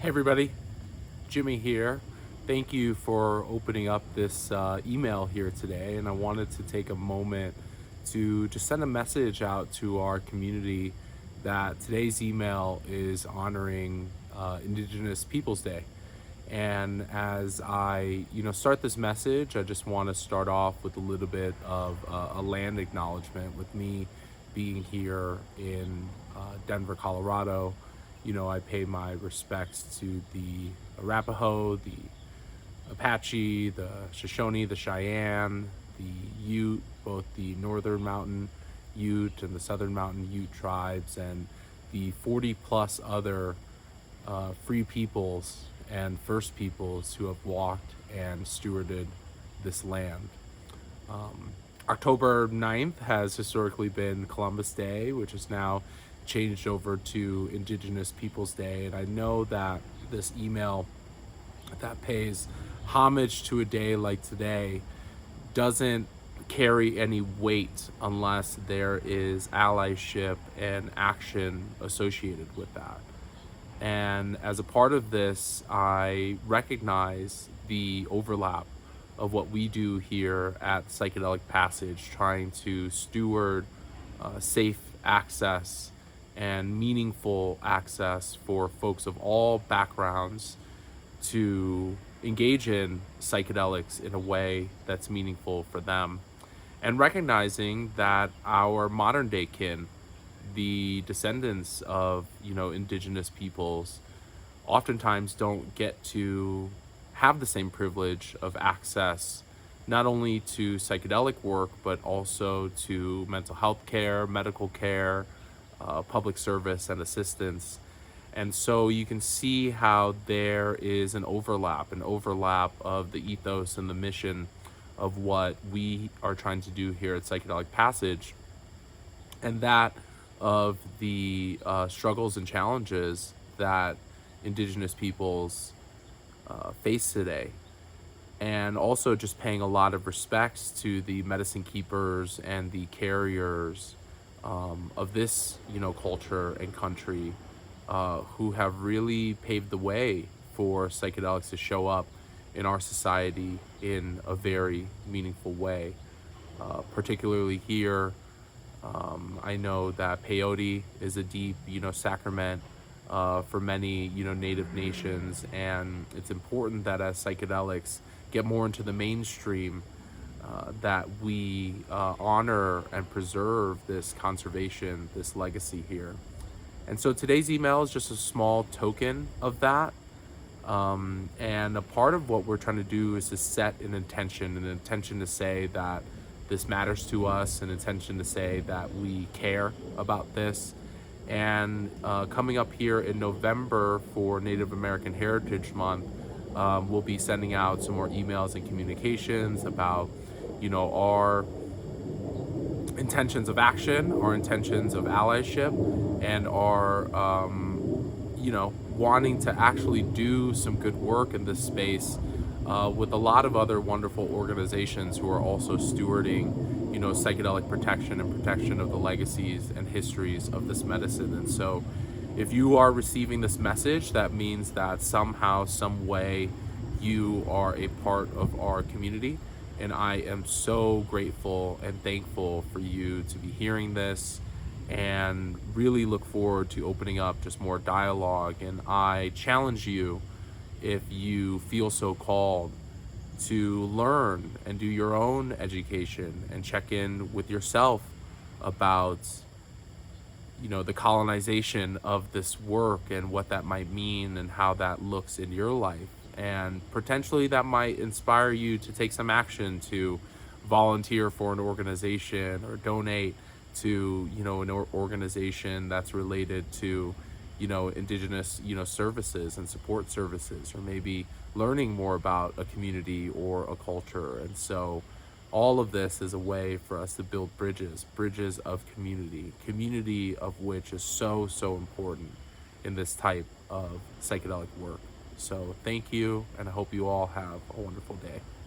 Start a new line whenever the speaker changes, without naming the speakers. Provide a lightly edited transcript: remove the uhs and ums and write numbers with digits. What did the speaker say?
Hey everybody, Jimmy here. Thank you for opening up this email here today. And I wanted to take a moment to just send a message out to our community that today's email is honoring Indigenous Peoples Day. And as I, start this message, I just want to start off with a little bit of a land acknowledgement with me being here in Denver, Colorado. I pay my respects to the Arapaho, the Apache, the Shoshone, the Cheyenne, the Ute, both the Northern Mountain Ute and the Southern Mountain Ute tribes, and the 40 plus other free peoples and first peoples who have walked and stewarded this land. October 9th has historically been Columbus Day, which is now changed over to Indigenous Peoples Day. And I know that this email that pays homage to a day like today doesn't carry any weight unless there is allyship and action associated with that. And as a part of this, I recognize the overlap of what we do here at Psychedelic Passage, trying to steward safe access and meaningful access for folks of all backgrounds to engage in psychedelics in a way that's meaningful for them. And recognizing that our modern day kin, the descendants of, indigenous peoples, oftentimes don't get to have the same privilege of access not only to psychedelic work, but also to mental health care, medical care, public service and assistance. And so you can see how there is an overlap of the ethos and the mission of what we are trying to do here at Psychedelic Passage, and that of the struggles and challenges that Indigenous peoples face today. And also just paying a lot of respects to the medicine keepers and the carriers of this, culture and country, who have really paved the way for psychedelics to show up in our society in a very meaningful way. Particularly here, I know that peyote is a deep, sacrament for many, native nations, and it's important that as psychedelics get more into the mainstream, that we honor and preserve this conservation, this legacy here. And so today's email is just a small token of that. And a part of what we're trying to do is to set an intention to say that this matters to us, an intention to say that we care about this. And coming up here in November for Native American Heritage Month, we'll be sending out some more emails and communications about, our intentions of action, our intentions of allyship, and our, wanting to actually do some good work in this space with a lot of other wonderful organizations who are also stewarding, psychedelic protection and protection of the legacies and histories of this medicine. And so if you are receiving this message, that means that somehow, some way, you are a part of our community. And I am so grateful and thankful for you to be hearing this, and really look forward to opening up just more dialogue. And I challenge you, if you feel so called, to learn and do your own education and check in with yourself about, the colonization of this work and what that might mean and how that looks in your life. And potentially that might inspire you to take some action, to volunteer for an organization or donate to, an organization that's related to, indigenous, services and support services, or maybe learning more about a community or a culture. And so all of this is a way for us to build bridges of community of which is so, so important in this type of psychedelic work. So thank you, and I hope you all have a wonderful day.